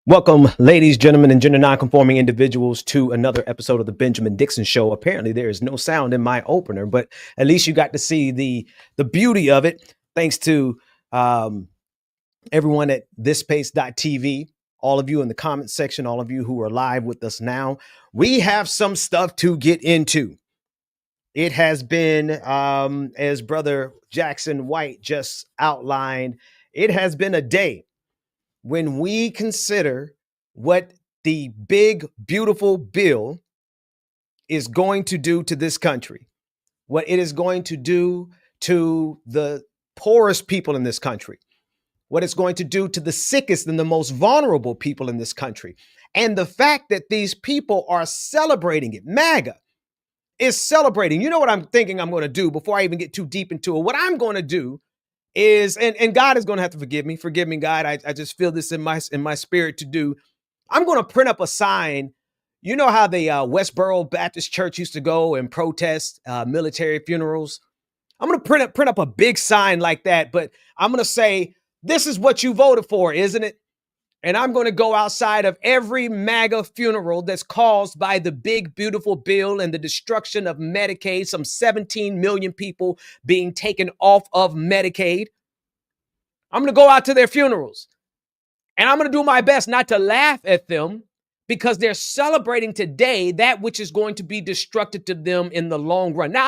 Welcome, ladies, gentlemen, and gender nonconforming individuals, to another episode of the Benjamin Dixon Show. Apparently, there is no sound in my opener, but at least you got to see the beauty of it. Thanks to everyone at thispace.tv, all of you in the comment section, all of you who are live with us now. We have some stuff to get into. It has been, as Brother Jackson White just outlined, it has been a day when we consider what the big, beautiful bill is going to do to this country, what it is going to do to the poorest people in this country, what it's going to do to the sickest and the most vulnerable people in this country. And the fact that these people are celebrating it, MAGA is celebrating. You know what I'm thinking I'm going to do before I even get too deep into it? What I'm going to do is, and God is going to have to forgive me, God. I just feel this in my spirit to do. I'm going to print up a sign. You know how the Westboro Baptist Church used to go and protest military funerals? I'm going to print up a big sign like that, but I'm going to say, this is what you voted for, isn't it? And I'm going to go outside of every MAGA funeral that's caused by the big, beautiful bill and the destruction of Medicaid, some 17 million people being taken off of Medicaid. I'm going to go out to their funerals, and I'm going to do my best not to laugh at them, because they're celebrating today that which is going to be destructive to them in the long run. Now,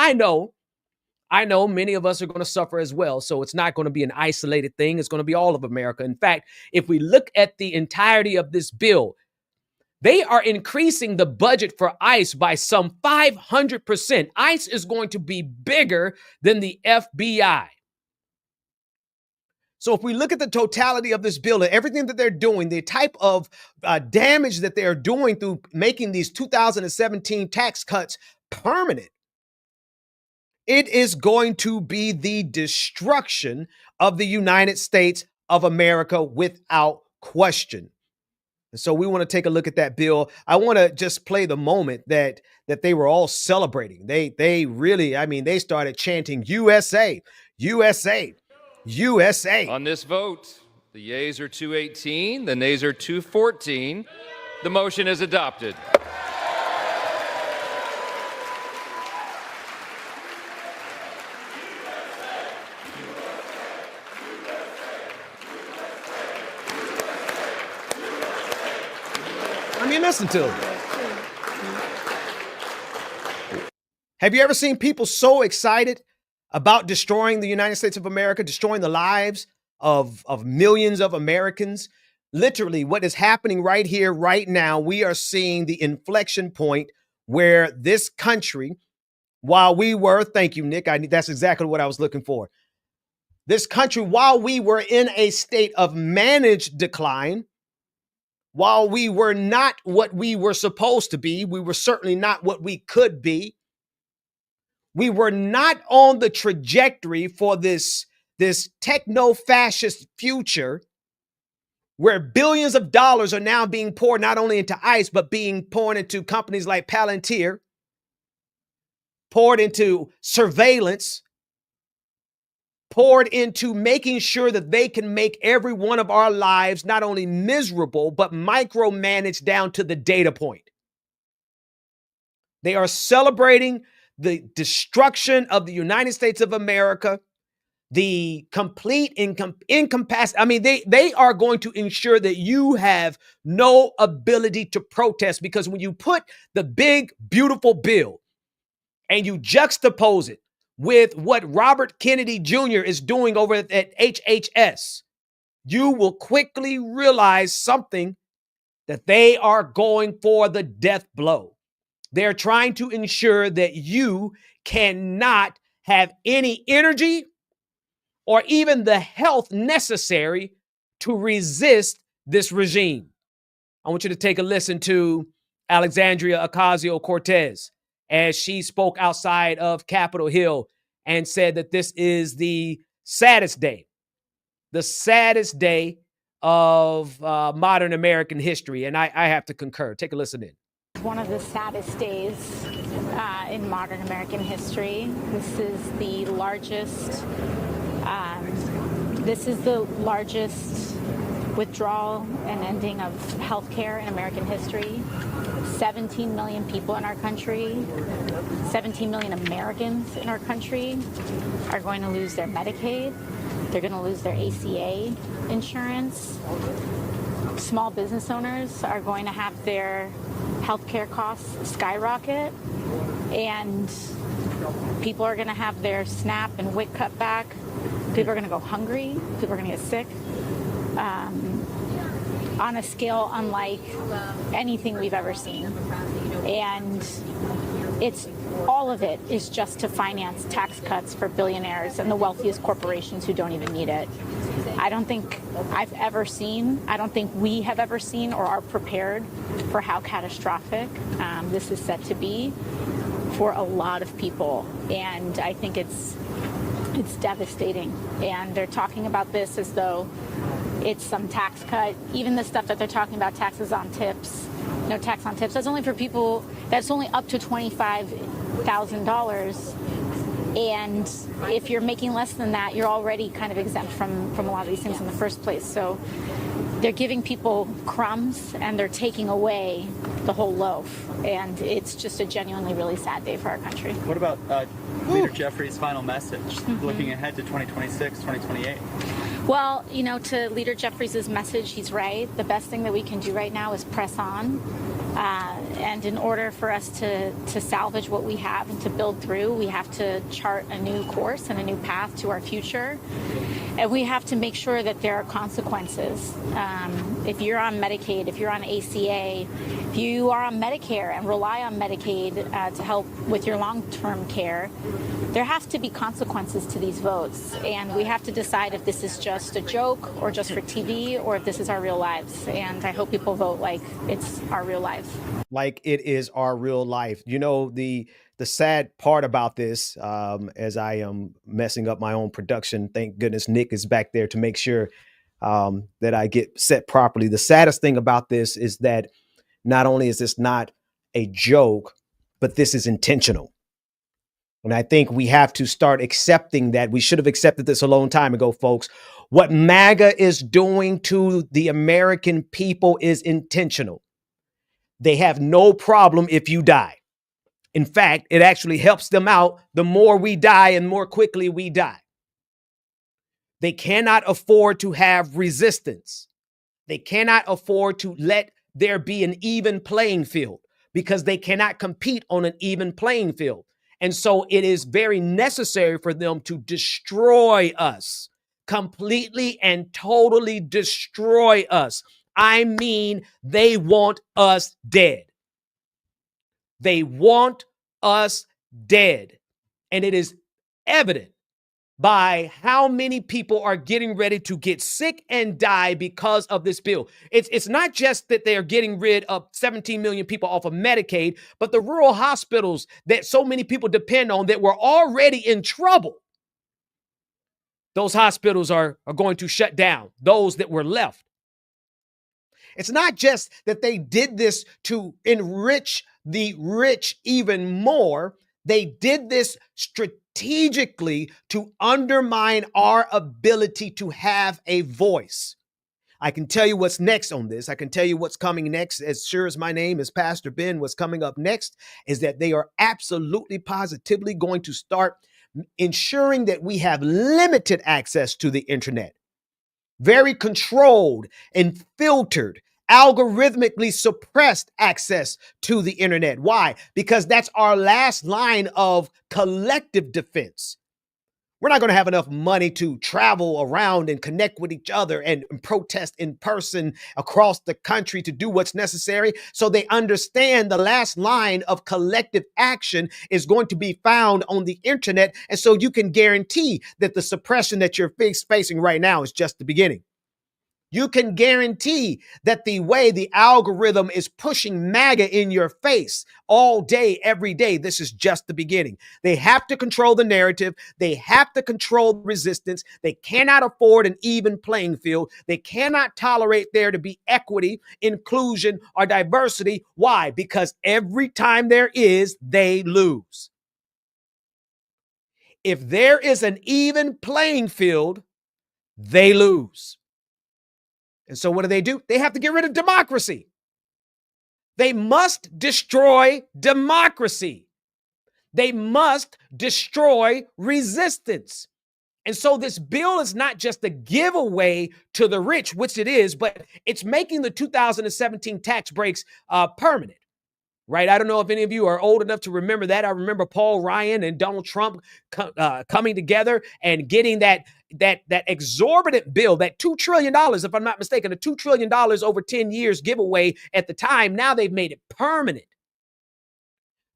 I know many of us are going to suffer as well. So it's not going to be an isolated thing. It's going to be all of America. In fact, if we look at the entirety of this bill, they are increasing the budget for ICE by some 500%. ICE is going to be bigger than the FBI. So if we look at the totality of this bill and everything that they're doing, the type of damage that they're doing through making these 2017 tax cuts permanent, it is going to be the destruction of the United States of America without question. And so we want to take a look at that bill. I want to just play the moment that they were all celebrating. They really, they started chanting USA, USA, USA. On this vote, the yeas are 218, the nays are 214. The motion is adopted. Listen to them. Have you ever seen people so excited about destroying the United States of America, destroying the lives of millions of Americans? Literally, what is happening right here, right now, we are seeing the inflection point where this country, while we were, thank you, Nick, that's exactly what I was looking for. This country, while we were in a state of managed decline, while we were not what we were supposed to be, we were certainly not what we could be. We were not on the trajectory for this techno-fascist future where billions of dollars are now being poured not only into ICE, but being poured into companies like Palantir, poured into surveillance, poured into making sure that they can make every one of our lives not only miserable, but micromanaged down to the data point. They are celebrating the destruction of the United States of America, the complete incapacity. They are going to ensure that you have no ability to protest, because when you put the big, beautiful bill and you juxtapose it with what Robert Kennedy Jr. is doing over at HHS, you will quickly realize something, that they are going for the death blow. They're trying to ensure that you cannot have any energy or even the health necessary to resist this regime. I want you to take a listen to Alexandria Ocasio-Cortez as she spoke outside of Capitol Hill and said that this is the saddest day of modern American history. And I have to concur. Take a listen in. One of the saddest days in modern American history. This is the largest withdrawal and ending of healthcare in American history. 17 million people in our country, 17 million Americans in our country are going to lose their Medicaid. They're going to lose their ACA insurance. Small business owners are going to have their healthcare costs skyrocket, and people are going to have their SNAP and WIC cut back. People are going to go hungry. People are going to get sick on a scale unlike anything we've ever seen. And it's all of it is just to finance tax cuts for billionaires and the wealthiest corporations who don't even need it. I don't think I've ever seen, I don't think we have ever seen or are prepared for how catastrophic this is set to be for a lot of people. And I think it's devastating. And they're talking about this as though it's some tax cut. Even the stuff that they're talking about, taxes on tips, no tax on tips, that's only for people, that's only up to $25,000. And if you're making less than that, you're already kind of exempt from a lot of these things in the first place. So they're giving people crumbs and they're taking away the whole loaf. And it's just a genuinely really sad day for our country. What about Leader Jeffrey's final message, looking ahead to 2026, 2028? Well, you know, to Leader Jeffries' message, he's right. The best thing that we can do right now is press on. And in order for us to salvage what we have and to build through, we have to chart a new course and a new path to our future. And we have to make sure that there are consequences. If you're on Medicaid, if you're on ACA, if you are on Medicare and rely on Medicaid to help with your long-term care, there has to be consequences to these votes. And we have to decide if this is just a joke or just for TV or if this is our real lives. And I hope people vote like it's our real lives. Like it is our real life. You know, the sad part about this, as I am messing up my own production, thank goodness Nick is back there to make sure that I get set properly. The saddest thing about this is that not only is this not a joke, but this is intentional. And I think we have to start accepting that. We should have accepted this a long time ago, folks. What MAGA is doing to the American people is intentional. They have no problem if you die. In fact, it actually helps them out the more we die and more quickly we die. They cannot afford to have resistance. They cannot afford to let there be an even playing field because they cannot compete on an even playing field. And so it is very necessary for them to destroy us, completely and totally destroy us. I mean, they want us dead. They want us dead. And it is evident by how many people are getting ready to get sick and die because of this bill. It's not just that they are getting rid of 17 million people off of Medicaid, but the rural hospitals that so many people depend on that were already in trouble. Those hospitals are going to shut down, those that were left. It's not just that they did this to enrich the rich even more. They did this strategically to undermine our ability to have a voice. I can tell you what's next on this. I can tell you what's coming next. As sure as my name is Pastor Ben, what's coming up next is that they are absolutely positively going to start ensuring that we have limited access to the internet. Very controlled and filtered, algorithmically suppressed access to the internet. Why? Because that's our last line of collective defense. We're not going to have enough money to travel around and connect with each other and protest in person across the country to do what's necessary. So they understand the last line of collective action is going to be found on the internet. And so you can guarantee that the suppression that you're facing right now is just the beginning. You can guarantee that the way the algorithm is pushing MAGA in your face all day, every day, this is just the beginning. They have to control the narrative. They have to control resistance. They cannot afford an even playing field. They cannot tolerate there to be equity, inclusion, or diversity. Why? Because every time there is, they lose. If there is an even playing field, they lose. And so what do? They have to get rid of democracy. They must destroy democracy. They must destroy resistance. And so this bill is not just a giveaway to the rich, which it is, but it's making the 2017 tax breaks permanent. Right? I don't know if any of you are old enough to remember that. I remember Paul Ryan and Donald Trump coming together and getting that exorbitant bill, that $2 trillion, if I'm not mistaken, a $2 trillion over 10 years giveaway at the time. Now they've made it permanent.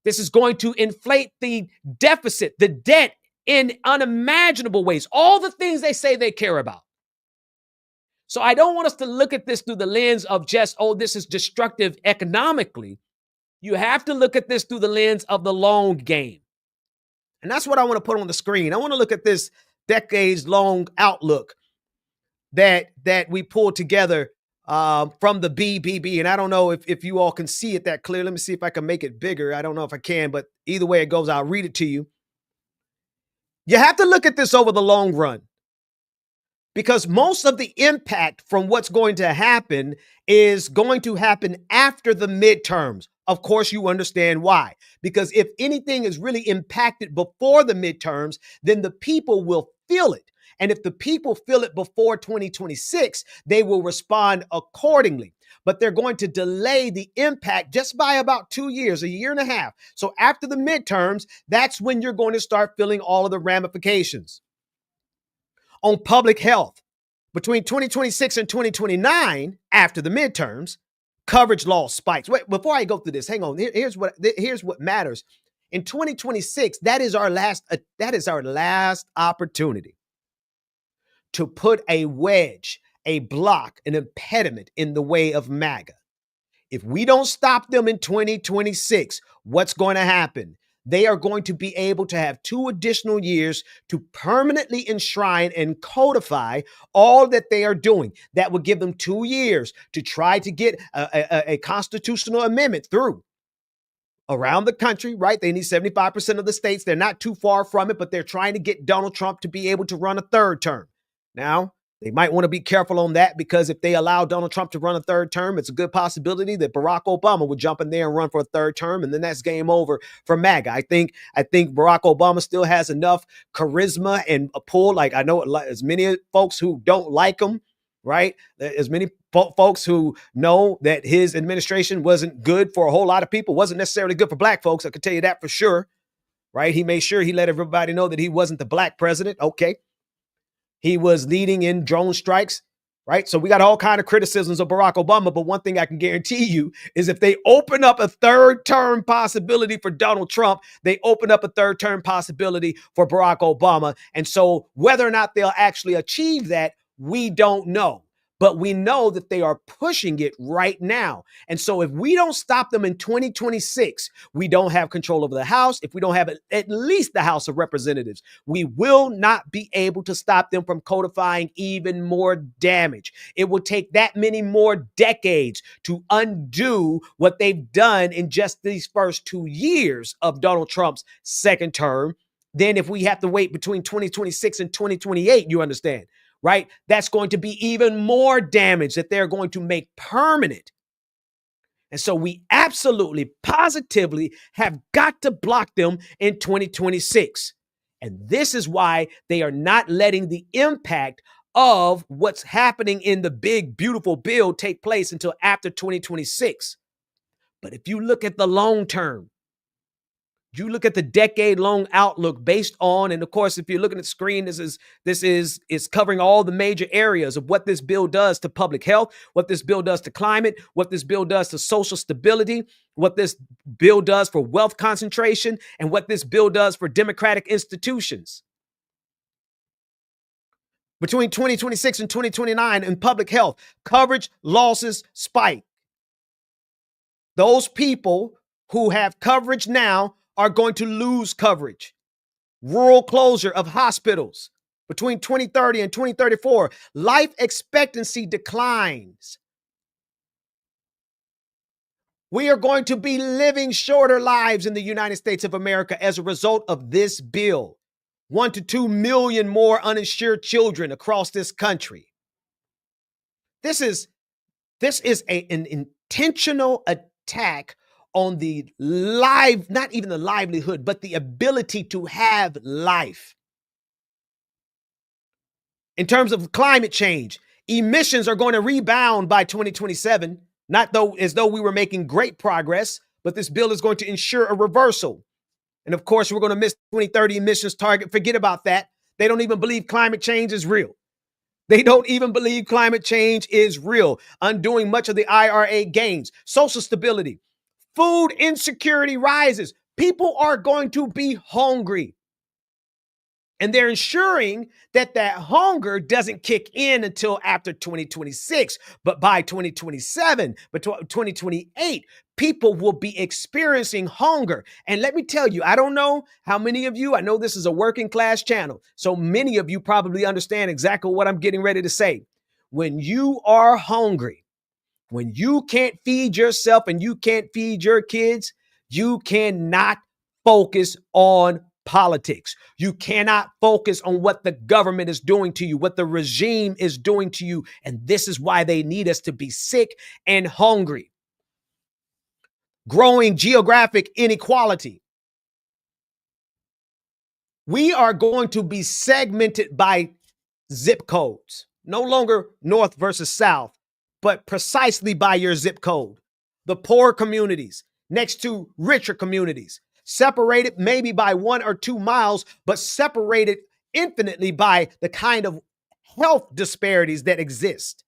This is going to inflate the deficit, the debt in unimaginable ways, all the things they say they care about. So I don't want us to look at this through the lens of just, oh, this is destructive economically. You have to look at this through the lens of the long game. And that's what I want to put on the screen. I want to look at this decades-long outlook that we pulled together from the BBB. And I don't know if you all can see it that clear. Let me see if I can make it bigger. I don't know if I can, but either way it goes, I'll read it to you. You have to look at this over the long run, because most of the impact from what's going to happen is going to happen after the midterms. Of course, you understand why. Because if anything is really impacted before the midterms, then the people will feel it. And if the people feel it before 2026, they will respond accordingly. But they're going to delay the impact just by about 2 years, a year and a half. So after the midterms, that's when you're going to start feeling all of the ramifications. On public health, between 2026 and 2029, after the midterms, coverage loss spikes. Wait, before I go through this, hang on. Here's what matters. In 2026, that is our last opportunity to put a wedge, a block, an impediment in the way of MAGA. If we don't stop them in 2026, what's going to happen? They are going to be able to have 2 additional years to permanently enshrine and codify all that they are doing. That would give them 2 years to try to get a constitutional amendment through around the country, right? They need 75% of the states. They're not too far from it, but they're trying to get Donald Trump to be able to run a 3rd term. Now, they might want to be careful on that, because if they allow Donald Trump to run a 3rd term, it's a good possibility that Barack Obama would jump in there and run for a 3rd term, and then that's game over for MAGA. I think Barack Obama still has enough charisma and a pull. Like, I know as many folks who don't like him, right? As many folks who know that his administration wasn't good for a whole lot of people, wasn't necessarily good for black folks. I can tell you that for sure, right? He made sure he let everybody know that he wasn't the black president. Okay. He was leading in drone strikes, right? So we got all kinds of criticisms of Barack Obama, but one thing I can guarantee you is if they open up a 3rd term possibility for Donald Trump, they open up a 3rd term possibility for Barack Obama. And so whether or not they'll actually achieve that, we don't know. But we know that they are pushing it right now. And so if we don't stop them in 2026, we don't have control over the House. If we don't have at least the House of Representatives, we will not be able to stop them from codifying even more damage. It will take that many more decades to undo what they've done in just these first 2 years of Donald Trump's 2nd term. Then if we have to wait between 2026 and 2028, you understand, right? That's going to be even more damage that they're going to make permanent. And so we absolutely, positively have got to block them in 2026. And this is why they are not letting the impact of what's happening in the big, beautiful bill take place until after 2026. But if you look at the long term, you look at the decade-long outlook based on, and of course, if you're looking at the screen, this is covering all the major areas of what this bill does to public health, what this bill does to climate, what this bill does to social stability, what this bill does for wealth concentration, and what this bill does for democratic institutions. Between 2026 and 2029 in public health, coverage losses spike. Those people who have coverage now are going to lose coverage. Rural closure of hospitals. Between 2030 and 2034, life expectancy declines. We are going to be living shorter lives in the United States of America as a result of this bill. 1 to 2 million more uninsured children across this country. This is an intentional attack on the not even the livelihood, but the ability to have life. In terms of climate change, emissions are going to rebound by 2027, not though as though we were making great progress, but this bill is going to ensure a reversal. And of course, we're going to miss 2030 emissions target. Forget about that. They don't even believe climate change is real. They don't even believe climate change is real, undoing much of the IRA gains. Social stability, food insecurity rises. People are going to be hungry. And they're ensuring that that hunger doesn't kick in until after 2026. But by 2027, but 2028, people will be experiencing hunger. And let me tell you, I don't know how many of you, I know this is a working class channel, so many of you probably understand exactly what I'm getting ready to say. When you are hungry, when you can't feed yourself and you can't feed your kids, you cannot focus on politics. You cannot focus on what the government is doing to you, what the regime is doing to you. And this is why they need us to be sick and hungry. Growing geographic inequality. We are going to be segmented by zip codes, no longer North versus South, but precisely by your zip code. The poor communities next to richer communities, separated maybe by 1 or 2 miles, but separated infinitely by the kind of health disparities that exist,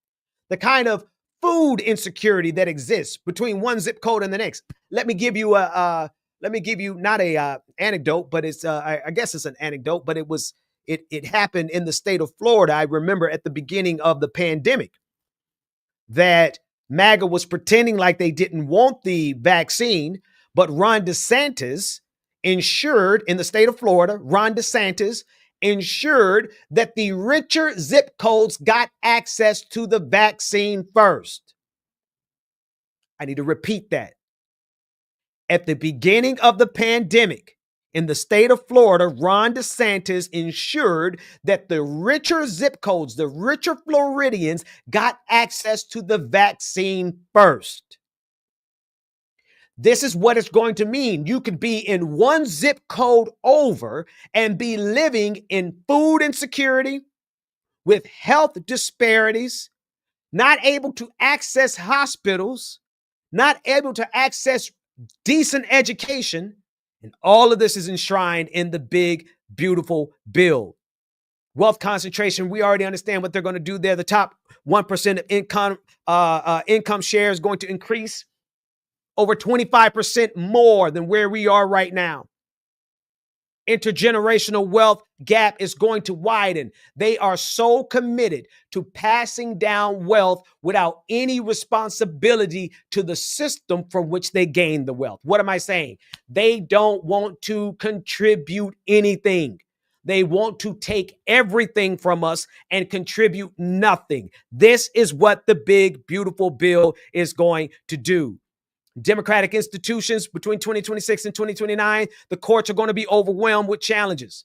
the kind of food insecurity that exists between one zip code and the next. Let me give you not a anecdote, but it's I guess it's an anecdote, but it happened in the state of Florida. I remember at the beginning of the pandemic that MAGA was pretending like they didn't want the vaccine, but Ron DeSantis ensured in the state of Florida, Ron DeSantis ensured that the richer zip codes got access to the vaccine first. I need to repeat that. At the beginning of the pandemic, in the state of Florida, Ron DeSantis ensured that the richer zip codes, the richer Floridians, got access to the vaccine first. This is what it's going to mean. You could be in one zip code over and be living in food insecurity, with health disparities, not able to access hospitals, not able to access decent education. And all of this is enshrined in the big, beautiful bill. Wealth concentration, we already understand what they're going to do there. The top 1% of income share is going to increase over 25% more than where we are right now. Intergenerational wealth gap is going to widen. They are so committed to passing down wealth without any responsibility to the system from which they gain the wealth. What am I saying? They don't want to contribute anything. They want to take everything from us and contribute nothing. This is what the big, beautiful bill is going to do. Democratic institutions between 2026 and 2029, the courts are going to be overwhelmed with challenges.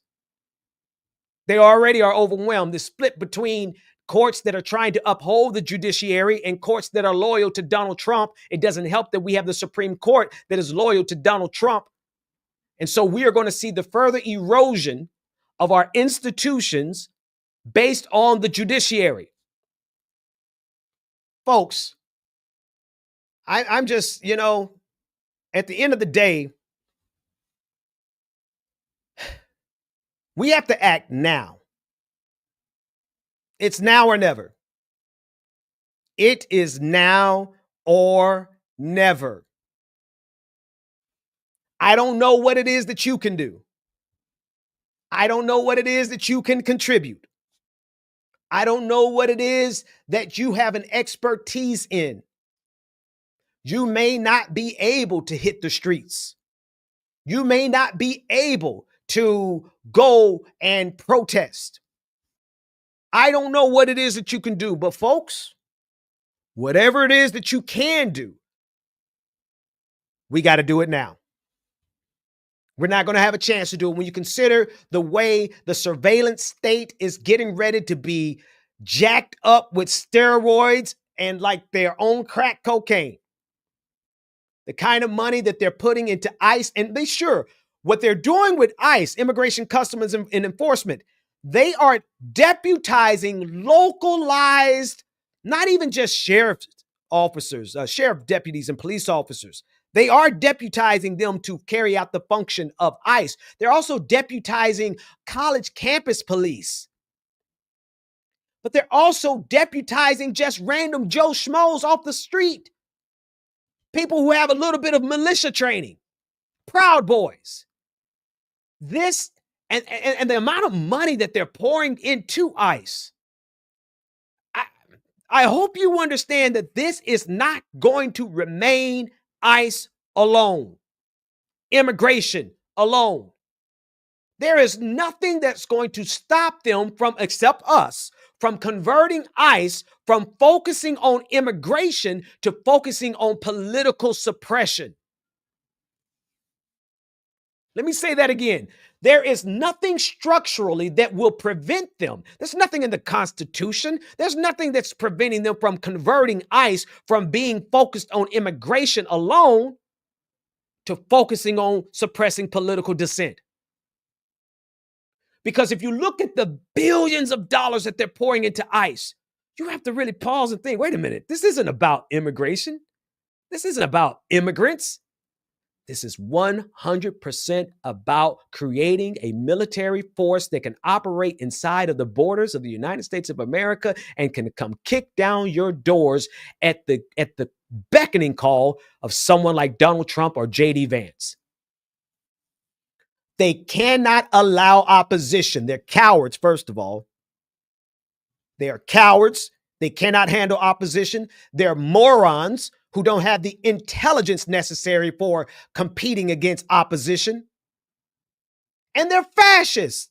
They already are overwhelmed. The split between courts that are trying to uphold the judiciary and courts that are loyal to Donald Trump. It doesn't help that we have the Supreme Court that is loyal to Donald Trump. And so we are going to see the further erosion of our institutions based on the judiciary. Folks, I'm just, at the end of the day, we have to act now. It's now or never. It is now or never. I don't know what it is that you can do. I don't know what it is that you can contribute. I don't know what it is that you have an expertise in. You may not be able to hit the streets. You may not be able to go and protest. I don't know what it is that you can do, but folks, whatever it is that you can do, we got to do it now. We're not going to have a chance to do it when you consider the way the surveillance state is getting ready to be jacked up with steroids and like their own crack cocaine. The kind of money that they're putting into ICE, and be sure what they're doing with ICE, Immigration, Customs, and Enforcement, they are deputizing localized, not even just sheriff officers, sheriff deputies and police officers. They are deputizing them to carry out the function of ICE. They're also deputizing college campus police. But they're also deputizing just random Joe Schmoes off the street. People who have a little bit of militia training. Proud Boys. This and the amount of money that they're pouring into ICE. I hope you understand that this is not going to remain ICE alone. Immigration alone. There is nothing that's going to stop them from, except us, from converting ICE from focusing on immigration to focusing on political suppression. Let me say that again. There is nothing structurally that will prevent them. There's nothing in the Constitution. There's nothing that's preventing them from converting ICE from being focused on immigration alone to focusing on suppressing political dissent. Because if you look at the billions of dollars that they're pouring into ICE, you have to really pause and think, wait a minute, this isn't about immigration. This isn't about immigrants. This is 100% about creating a military force that can operate inside of the borders of the United States of America and can come kick down your doors at the beckoning call of someone like Donald Trump or J.D. Vance. They cannot allow opposition. They're cowards, first of all. They are cowards. They cannot handle opposition. They're morons who don't have the intelligence necessary for competing against opposition. And they're fascists.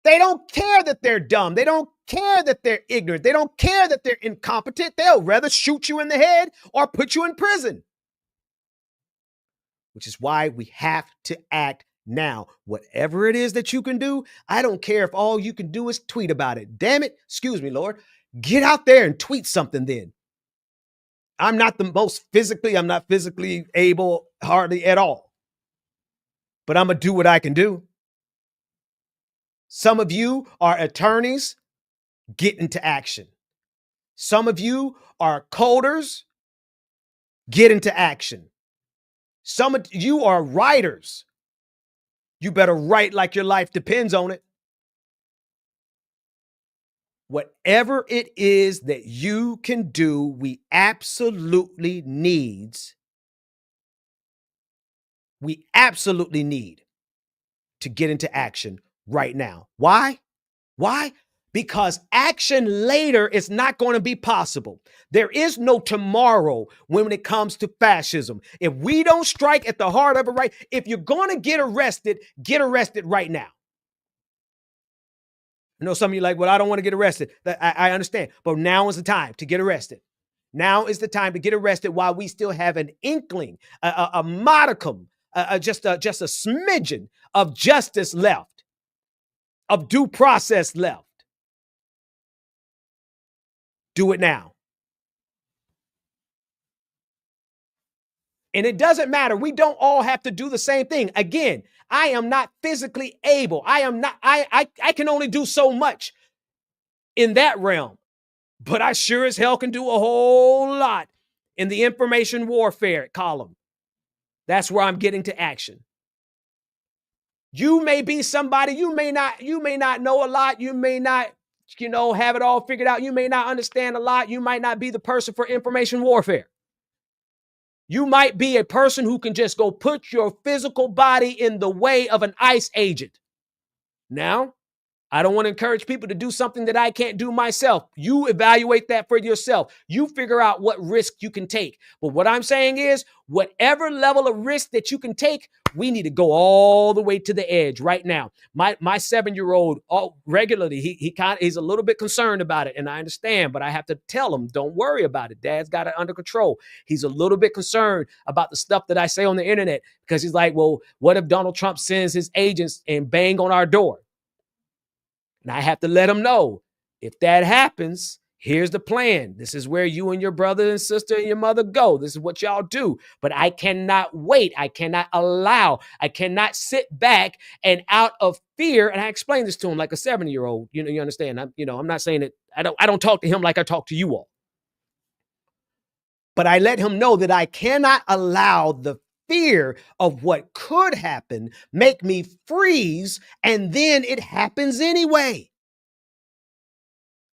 They don't care that they're dumb. They don't care that they're ignorant. They don't care that they're incompetent. They'll rather shoot you in the head or put you in prison. Which is why we have to act now. Whatever it is that you can do, I don't care if all you can do is tweet about it. Damn it. Excuse me, Lord. Get out there and tweet something then. I'm not physically able hardly at all. But I'm going to do what I can do. Some of you are attorneys. Get into action. Some of you are coders. Get into action. Some of you are writers. You better write like your life depends on it. Whatever it is that you can do, we absolutely need to get into action right now. Why? Why? Because action later is not going to be possible. There is no tomorrow when it comes to fascism. If we don't strike at the heart of it right, if you're going to get arrested right now. I know some of you are like, well, I don't want to get arrested. I understand. But now is the time to get arrested. Now is the time to get arrested while we still have an inkling, a modicum, just a smidgen of justice left, of due process left. Do it now. And it doesn't matter. We don't all have to do the same thing. Again, I am not physically able. I can only do so much in that realm. But I sure as hell can do a whole lot in the information warfare column. That's where I'm getting to action. You may be somebody, you may not know a lot. You may not, have it all figured out. You may not understand a lot. You might not be the person for information warfare. You might be a person who can just go put your physical body in the way of an ICE agent. Now, I don't want to encourage people to do something that I can't do myself. You evaluate that for yourself. You figure out what risk you can take. But what I'm saying is, whatever level of risk that you can take, we need to go all the way to the edge right now. My 7-year-old regularly, he's a little bit concerned about it, and I understand, but I have to tell him, don't worry about it. Dad's got it under control. He's a little bit concerned about the stuff that I say on the internet because he's like, well, what if Donald Trump sends his agents and bang on our door? And I have to let him know, if that happens, Here's the plan. This is where you and your brother and sister and your mother go. This is what y'all do. But I cannot wait. I cannot allow. I cannot sit back and out of fear. And I explained this to him like a 70-year-old. You understand? I'm not saying that I don't talk to him like I talk to you all. But I let him know that I cannot allow the fear of what could happen make me freeze, and then it happens anyway.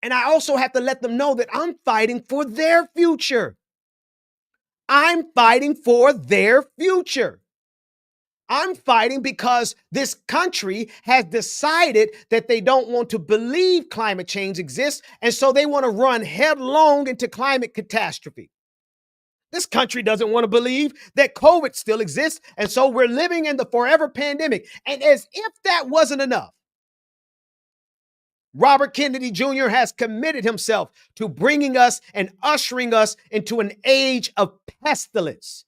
And I also have to let them know that I'm fighting for their future. I'm fighting for their future. I'm fighting because this country has decided that they don't want to believe climate change exists, and so they want to run headlong into climate catastrophe. This country doesn't want to believe that COVID still exists, and so we're living in the forever pandemic. And as if that wasn't enough, Robert Kennedy Jr. has committed himself to bringing us and ushering us into an age of pestilence.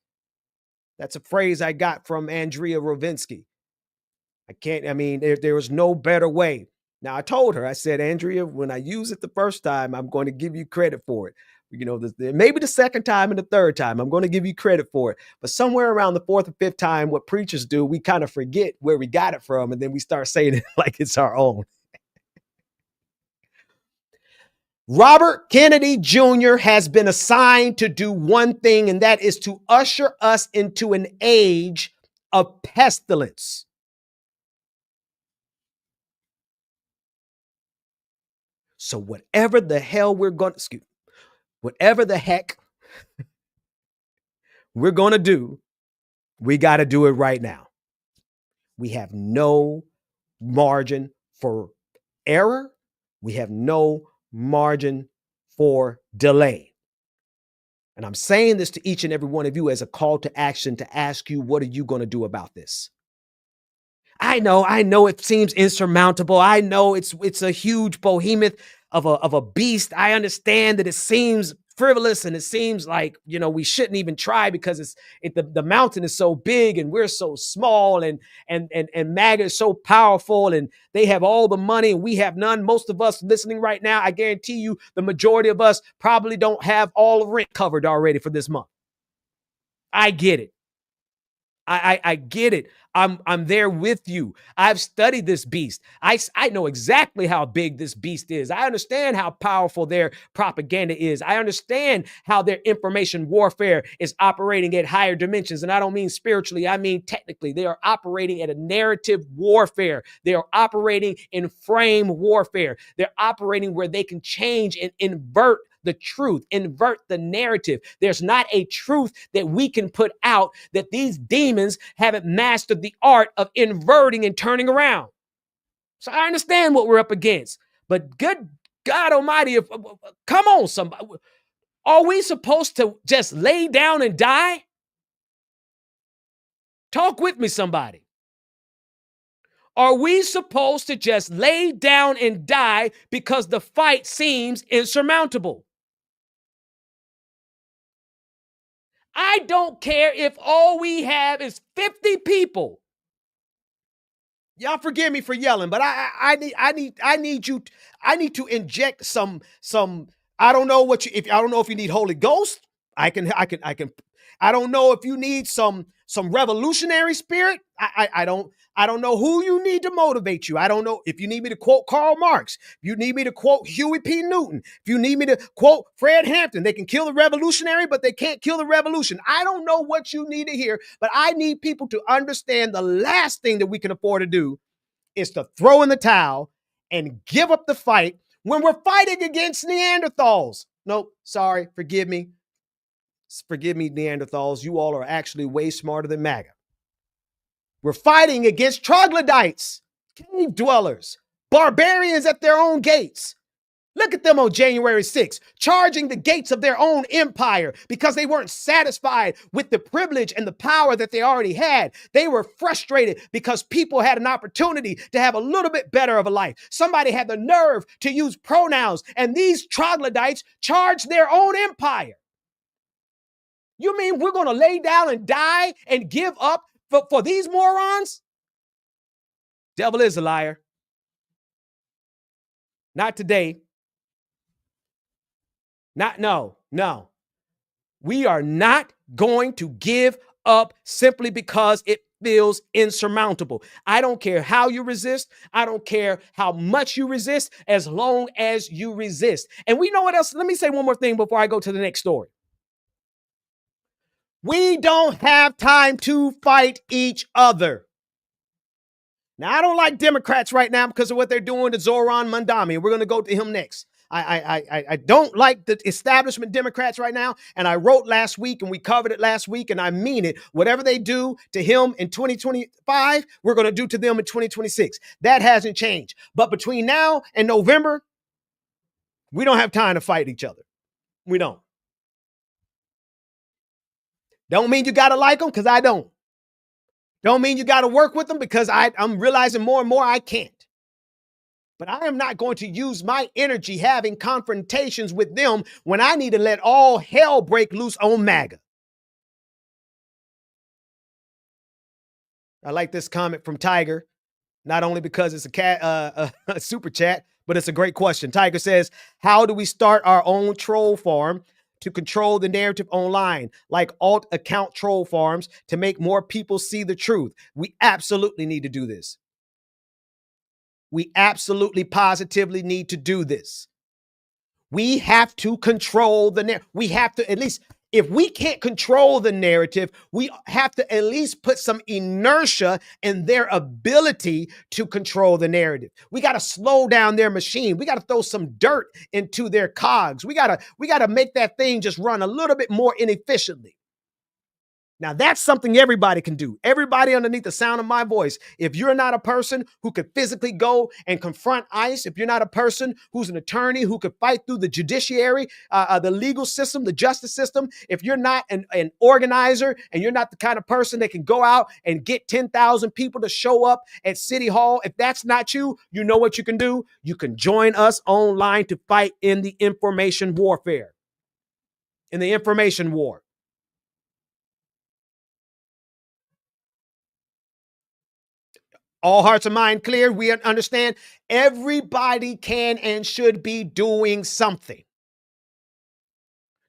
That's a phrase I got from Andrea Rovinsky. There was no better way. Now, I told her, I said, Andrea, when I use it the first time, I'm going to give you credit for it. Maybe the second time and the third time, I'm going to give you credit for it. But somewhere around the fourth or fifth time, what preachers do, we kind of forget where we got it from, and then we start saying it like it's our own. Robert Kennedy Jr. has been assigned to do one thing, and that is to usher us into an age of pestilence. So whatever the heck we're going to do, we got to do it right now. We have no margin for error. We have no margin for delay. And I'm saying this to each and every one of you as a call to action to ask you, what are you going to do about this? I know it seems insurmountable. I know it's a huge behemoth of a beast. I understand that it seems frivolous and it seems like, we shouldn't even try because the mountain is so big and we're so small, and MAGA is so powerful and they have all the money and we have none. Most of us listening right now, I guarantee you the majority of us probably don't have all the rent covered already for this month. I get it. I get it. I'm there with you. I've studied this beast. I know exactly how big this beast is. I understand how powerful their propaganda is. I understand how their information warfare is operating at higher dimensions. And I don't mean spiritually. I mean technically. They are operating at a narrative warfare. They are operating in frame warfare. They're operating where they can change and invert the truth, invert the narrative. There's not a truth that we can put out that these demons haven't mastered the art of inverting and turning around. So I understand what we're up against, but good God Almighty, come on, somebody. Are we supposed to just lay down and die? Talk with me, somebody. Are we supposed to just lay down and die because the fight seems insurmountable? I don't care if all we have is 50 people. Y'all forgive me for yelling, but I need to inject some I don't know if you need Holy Ghost. I don't know if you need some revolutionary spirit. I don't know who you need to motivate you. I don't know if you need me to quote Karl Marx. If you need me to quote Huey P. Newton. If you need me to quote Fred Hampton. They can kill the revolutionary, but they can't kill the revolution. I don't know what you need to hear, but I need people to understand the last thing that we can afford to do is to throw in the towel and give up the fight when we're fighting against Neanderthals. Nope, sorry, forgive me. Forgive me, Neanderthals. You all are actually way smarter than MAGA. We're fighting against troglodytes, cave dwellers, barbarians at their own gates. Look at them on January 6th, charging the gates of their own empire because they weren't satisfied with the privilege and the power that they already had. They were frustrated because people had an opportunity to have a little bit better of a life. Somebody had the nerve to use pronouns, and these troglodytes charged their own empire. You mean we're going to lay down and die and give up for these morons? Devil is a liar. Not today. No. We are not going to give up simply because it feels insurmountable. I don't care how you resist. I don't care how much you resist, as long as you resist. And we know what else. Let me say one more thing before I go to the next story. We don't have time to fight each other. Now, I don't like Democrats right now because of what they're doing to Zoran Mandami. We're going to go to him next. I don't like the establishment Democrats right now. And I wrote last week and we covered it last week, and I mean it. Whatever they do to him in 2025, we're going to do to them in 2026. That hasn't changed. But between now and November, we don't have time to fight each other. We don't. Don't mean you got to like them, because I don't. Don't mean you got to work with them, because I'm realizing more and more I can't. But I am not going to use my energy having confrontations with them when I need to let all hell break loose on MAGA. I like this comment from Tiger, not only because it's a super chat, but it's a great question. Tiger says, how do we start our own troll farm to control the narrative online, like alt account troll farms, to make more people see the truth? We absolutely need to do this. We absolutely positively need to do this. We have to control the narrative. We have to, at least, if we can't control the narrative, we have to at least put some inertia in their ability to control the narrative. We got to slow down their machine. We got to throw some dirt into their cogs. We got to make that thing just run a little bit more inefficiently. Now, that's something everybody can do. Everybody underneath the sound of my voice. If you're not a person who could physically go and confront ICE, if you're not a person who's an attorney who could fight through the judiciary, the legal system, the justice system, if you're not an organizer and you're not the kind of person that can go out and get 10,000 people to show up at City Hall, if that's not you, you know what you can do? You can join us online to fight in the information warfare, in the information war. All hearts and mind clear. We understand everybody can and should be doing something.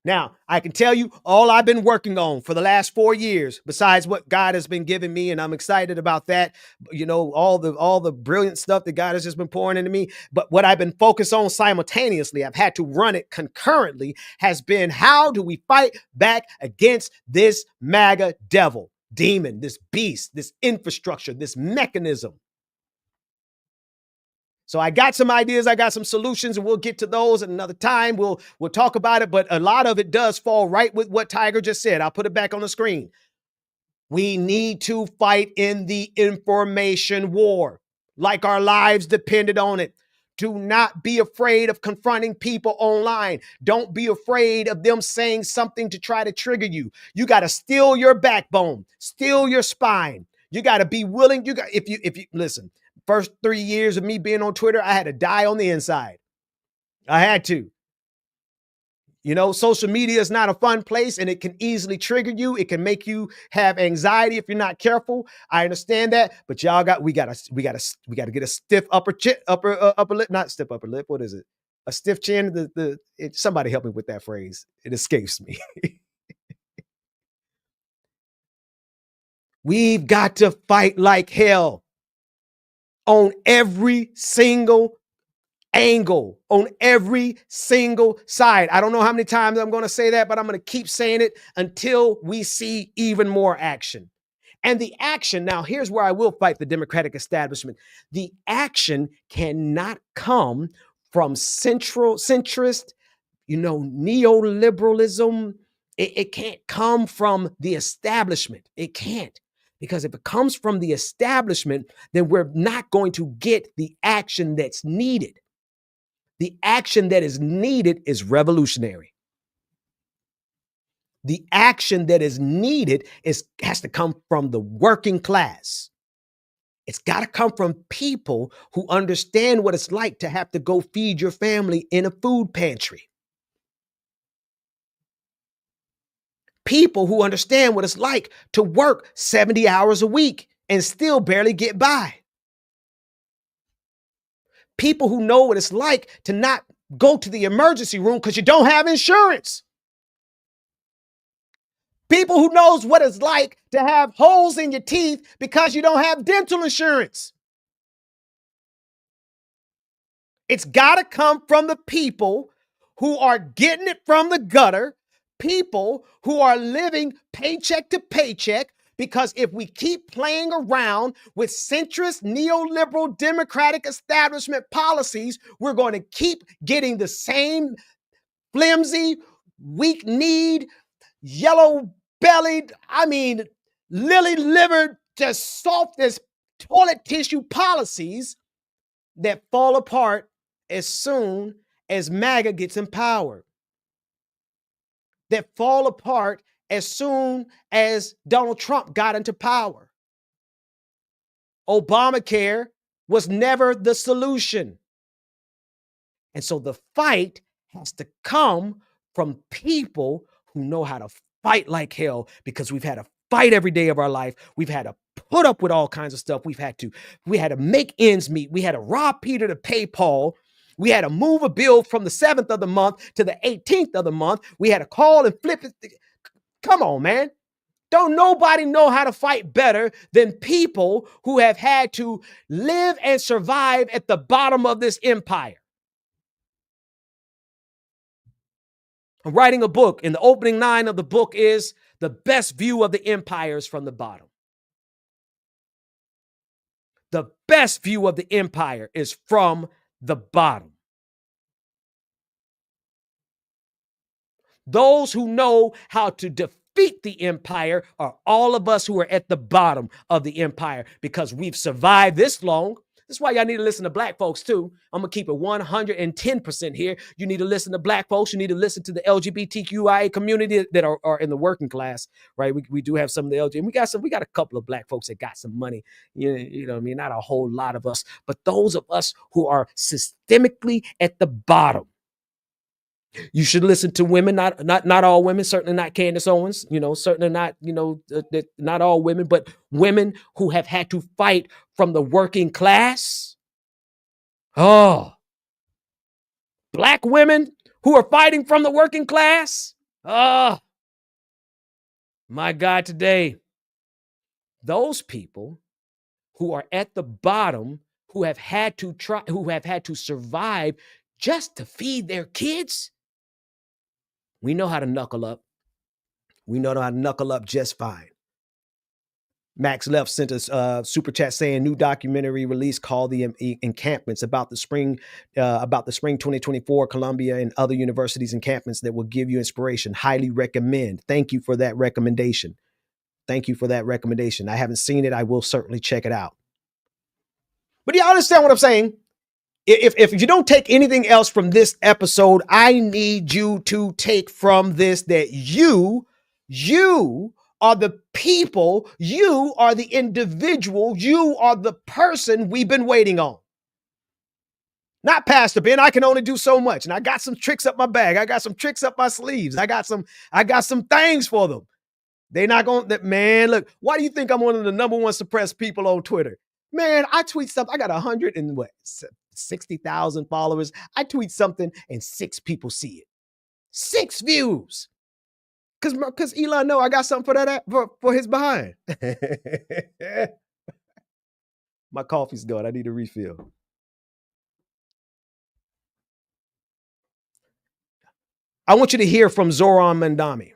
Now, I can tell you all I've been working on for the last 4 years, besides what God has been giving me, and I'm excited about that. You know, all the brilliant stuff that God has just been pouring into me. But what I've been focused on simultaneously, I've had to run it concurrently, has been, how do we fight back against this MAGA devil? Demon, this beast, this infrastructure, this mechanism. So I got some ideas, I got some solutions, and we'll get to those at another time. We'll talk about it, but a lot of it does fall right with what Tiger just said. I'll put it back on the screen. We need to fight in the information war, like our lives depended on it. Do not be afraid of confronting people online. Don't be afraid of them saying something to try to trigger you. You got to steel your backbone, steel your spine. You got to be willing. If you listen, first 3 years of me being on Twitter, I had to die on the inside. I had to. You know, social media is not a fun place, and it can easily trigger you. It can make you have anxiety if you're not careful. I understand that, but we got to get a stiff upper lip, not stiff upper lip. What is it? A stiff chin. Somebody help me with that phrase. It escapes me. We've got to fight like hell on every single angle, on every single side. I don't know how many times I'm going to say that, but I'm going to keep saying it until we see even more action. And the action, now here's where I will fight the Democratic establishment. The action cannot come from centrist, neoliberalism. It can't come from the establishment. It can't. Because if it comes from the establishment, then we're not going to get the action that's needed. The action that is needed is revolutionary. The action that is needed has to come from the working class. It's got to come from people who understand what it's like to have to go feed your family in a food pantry. People who understand what it's like to work 70 hours a week and still barely get by. People who know what it's like to not go to the emergency room because you don't have insurance. People who knows what it's like to have holes in your teeth because you don't have dental insurance. It's got to come from the people who are getting it from the gutter, people who are living paycheck to paycheck, because if we keep playing around with centrist, neoliberal, democratic establishment policies, we're going to keep getting the same flimsy, weak-kneed, yellow-bellied, lily-livered, just soft as toilet tissue policies that fall apart as soon as MAGA gets in power, that fall apart as soon as Donald Trump got into power. Obamacare was never the solution. And so the fight has to come from people who know how to fight like hell, because we've had to fight every day of our life. We've had to put up with all kinds of stuff. We had to make ends meet. We had to rob Peter to pay Paul. We had to move a bill from the 7th of the month to the 18th of the month. We had to call and flip it. Come on, man. Don't nobody know how to fight better than people who have had to live and survive at the bottom of this empire. I'm writing a book, and the opening line of the book is the best view of the empires from the bottom. The best view of the empire is from the bottom. Those who know how to defeat the empire are all of us who are at the bottom of the empire, because we've survived this long. That's why y'all need to listen to black folks too. I'm going to keep it 110% here. You need to listen to black folks. You need to listen to the LGBTQIA community that are in the working class, right? We do have some of the LGBT. We got a couple of black folks that got some money. You know what I mean? Not a whole lot of us, but those of us who are systemically at the bottom. You should listen to women, not all women, certainly not Candace Owens, certainly not, not all women, but women who have had to fight from the working class. Oh, black women who are fighting from the working class. Oh, my God, today, those people who are at the bottom, who have had to survive just to feed their kids. We know how to knuckle up. We know how to knuckle up just fine. Max Left sent us a super chat saying new documentary release called The Encampments about the spring 2024 Columbia and other universities encampments that will give you inspiration. Highly recommend. Thank you for that recommendation. I haven't seen it. I will certainly check it out. But do you understand what I'm saying? If you don't take anything else from this episode, I need you to take from this that you are the people, you are the individual, you are the person we've been waiting on. Not Pastor Ben, I can only do so much. And I got some tricks up my bag. I got some tricks up my sleeves. I got some things for them. They're not going to, man, look, why do you think I'm one of the number one suppressed people on Twitter? Man, I tweet something. I got 160,000 followers. I tweet something and 6 people see it. 6 views. Because Elon know I got something for his behind. My coffee's gone. I need a refill. I want you to hear from Zoran Mamdani.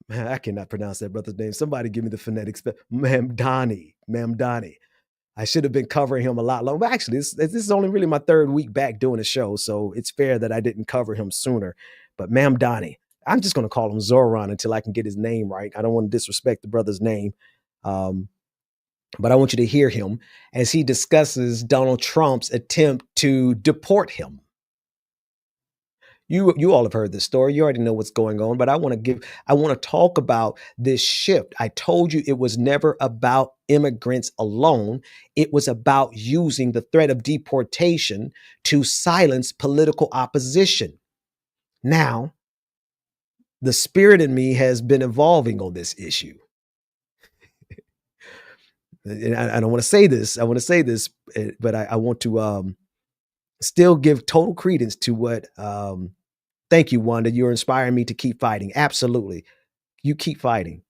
Man, I cannot pronounce that brother's name. Somebody give me the phonetics. Mamdani. I should have been covering him a lot longer. But actually, this is only really my 3rd week back doing a show, so it's fair that I didn't cover him sooner. But Mamdani, I'm just going to call him Zoran until I can get his name right. I don't want to disrespect the brother's name. But I want you to hear him as he discusses Donald Trump's attempt to deport him. You all have heard this story. You already know what's going on, but I want to talk about this shift. I told you it was never about immigrants alone. It was about using the threat of deportation to silence political opposition. Now, the spirit in me has been evolving on this issue. And I don't want to say this. I want to say this, but I want to still give total credence to what, thank you, Wanda. You're inspiring me to keep fighting. Absolutely. You keep fighting.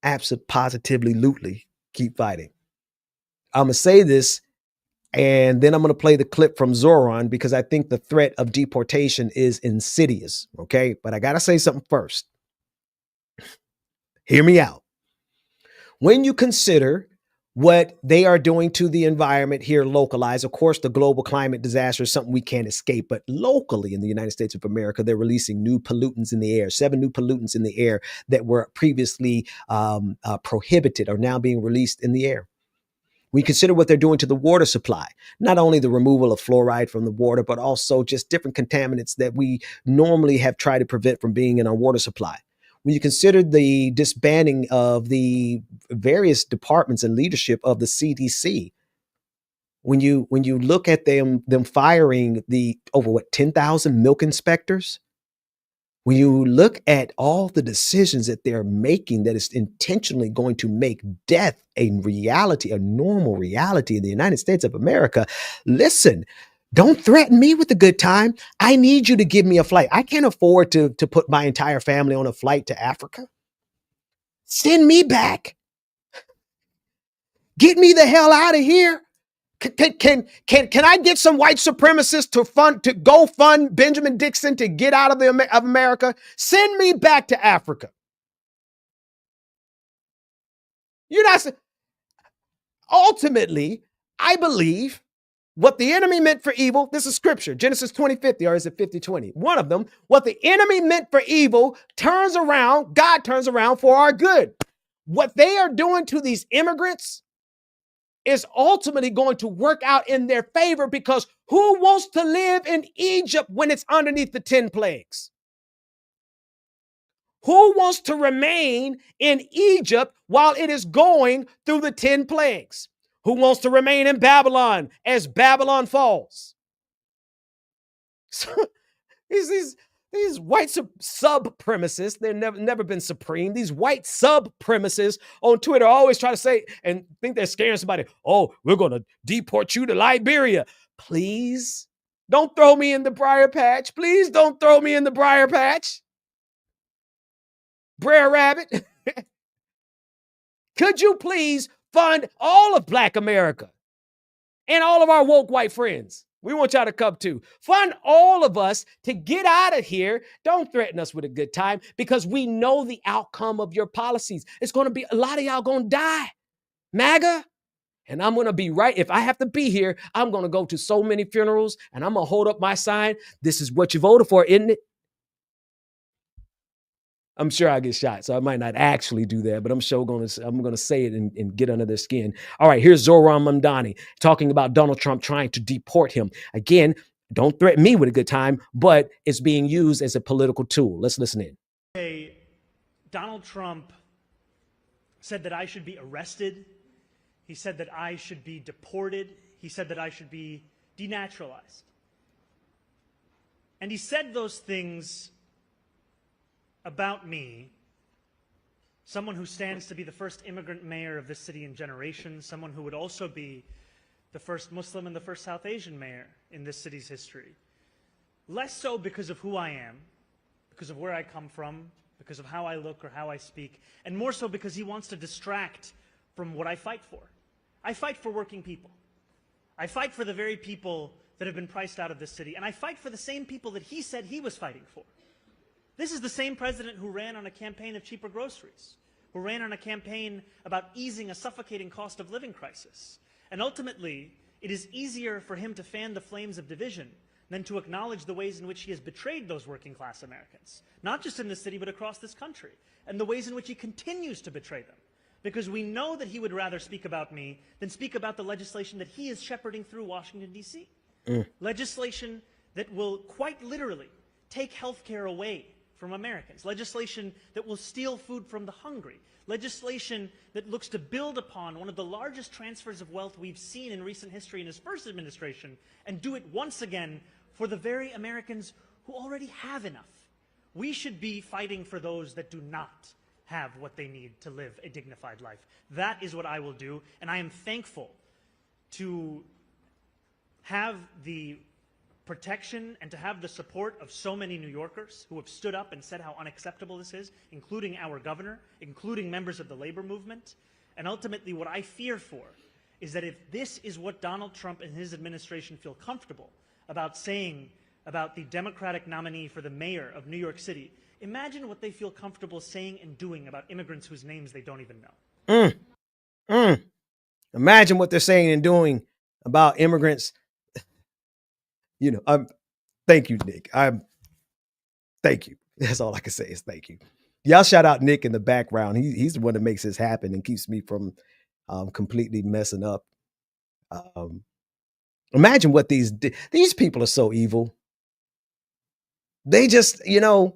Absolutely, positively, lootly, keep fighting. I'm going to say this, and then I'm going to play the clip from Zoran because I think the threat of deportation is insidious. Okay. But I got to say something first. Hear me out. When you consider what they are doing to the environment here localized, of course, the global climate disaster is something we can't escape, but locally in the United States of America, they're releasing new pollutants in the air. 7 new pollutants in the air that were previously prohibited are now being released in the air. We consider what they're doing to the water supply, not only the removal of fluoride from the water, but also just different contaminants that we normally have tried to prevent from being in our water supply. When you consider the disbanding of the various departments and leadership of the CDC, when you look at them firing the over 10,000 milk inspectors, when you look at all the decisions that they're making that is intentionally going to make death a reality, a normal reality in the United States of America, listen, don't threaten me with a good time. I need you to give me a flight. I can't afford to put my entire family on a flight to Africa. Send me back. Get me the hell out of here. Can I get some white supremacists to go fund Benjamin Dixon to get out of America? Send me back to Africa. You're not. Ultimately, I believe what the enemy meant for evil. This is scripture, Genesis 20:50, or is it 50:20? One of them. What the enemy meant for evil turns around. God turns around for our good. What they are doing to these immigrants is ultimately going to work out in their favor, because who wants to live in Egypt when it's underneath the 10 plagues? Who wants to remain in Egypt while it is going through the 10 plagues? Who wants to remain in Babylon as Babylon falls? So, these white supremacists, they've never been supreme. These white supremacists on Twitter always try to say and think they're scaring somebody. Oh, we're going to deport you to Liberia. Please don't throw me in the briar patch. Please don't throw me in the briar patch. Brer Rabbit, could you please fund all of Black America and all of our woke white friends? We want y'all to come too. Fund all of us to get out of here. Don't threaten us with a good time, because we know the outcome of your policies. It's going to be a lot of y'all going to die. MAGA. And I'm going to be right. If I have to be here, I'm going to go to so many funerals and I'm going to hold up my sign. This is what you voted for, isn't it? I'm sure I get shot, so I might not actually do that, but I'm sure I'm going to say it and get under their skin. All right, here's Zoran Mamdani talking about Donald Trump trying to deport him. Again, don't threaten me with a good time, but it's being used as a political tool. Let's listen in. Hey, Donald Trump said that I should be arrested. He said that I should be deported. He said that I should be denaturalized. And he said those things about me, someone who stands to be the first immigrant mayor of this city in generations, someone who would also be the first Muslim and the first South Asian mayor in this city's history. Less so because of who I am, because of where I come from, because of how I look or how I speak, and more so because he wants to distract from what I fight for. I fight for working people. I fight for the very people that have been priced out of this city, and I fight for the same people that he said he was fighting for. This is the same president who ran on a campaign of cheaper groceries, who ran on a campaign about easing a suffocating cost of living crisis. And ultimately, it is easier for him to fan the flames of division than to acknowledge the ways in which he has betrayed those working class Americans, not just in this city, but across this country, and the ways in which he continues to betray them. Because we know that he would rather speak about me than speak about the legislation that he is shepherding through Washington, D.C. Legislation that will quite literally take health care away from Americans, legislation that will steal food from the hungry, legislation that looks to build upon one of the largest transfers of wealth we've seen in recent history in his first administration, and do it once again for the very Americans who already have enough. We should be fighting for those that do not have what they need to live a dignified life. That is what I will do, and I am thankful to have the protection and to have the support of so many New Yorkers who have stood up and said how unacceptable this is, including our governor, including members of the labor movement. And ultimately, what I fear for is that if this is what Donald Trump and his administration feel comfortable about saying about the Democratic nominee for the mayor of New York City, imagine what they feel comfortable saying and doing about immigrants whose names they don't even know. Imagine what they're saying and doing about immigrants. You know, thank you, Nick. Thank you. That's all I can say is thank you. Y'all shout out Nick in the background. He's the one that makes this happen and keeps me from completely messing up. Imagine what these people are so evil. They just, you know,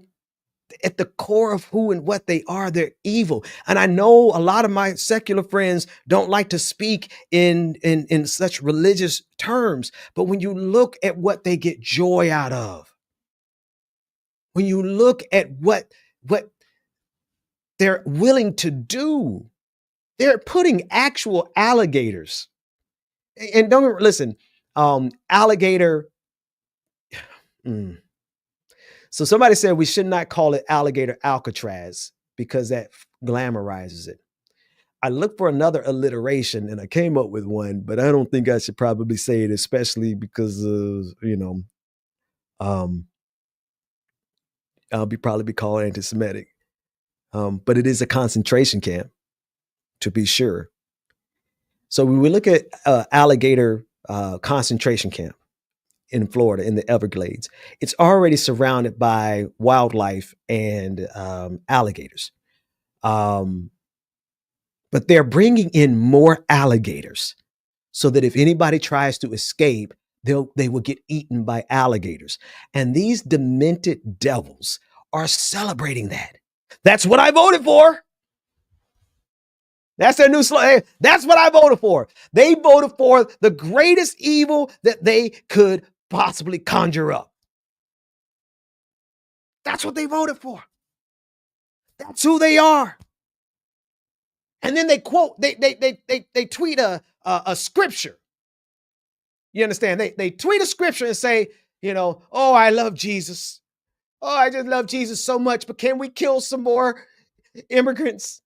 at the core of who and what they are, they're evil. And I know a lot of my secular friends don't like to speak in such religious terms, but when you look at what they get joy out of, when you look at what they're willing to do, they're putting actual alligators. And don't listen, alligator. So somebody said we should not call it alligator Alcatraz because that glamorizes it. I looked for another alliteration and I came up with one, but I don't think I should probably say it, especially because I'll probably be called anti-Semitic. But it is a concentration camp, to be sure. So when we look at alligator concentration camp in Florida, in the Everglades, it's already surrounded by wildlife and alligators. But they're bringing in more alligators so that if anybody tries to escape, they will get eaten by alligators. And these demented devils are celebrating that. That's what I voted for. That's their new slogan. That's what I voted for. They voted for the greatest evil that they could possibly conjure up. That's what they voted for. That's who they are. And then they quote, they tweet a scripture. You understand? They tweet a scripture and say, you know, oh, I love Jesus. Oh, I just love Jesus so much, but can we kill some more immigrants?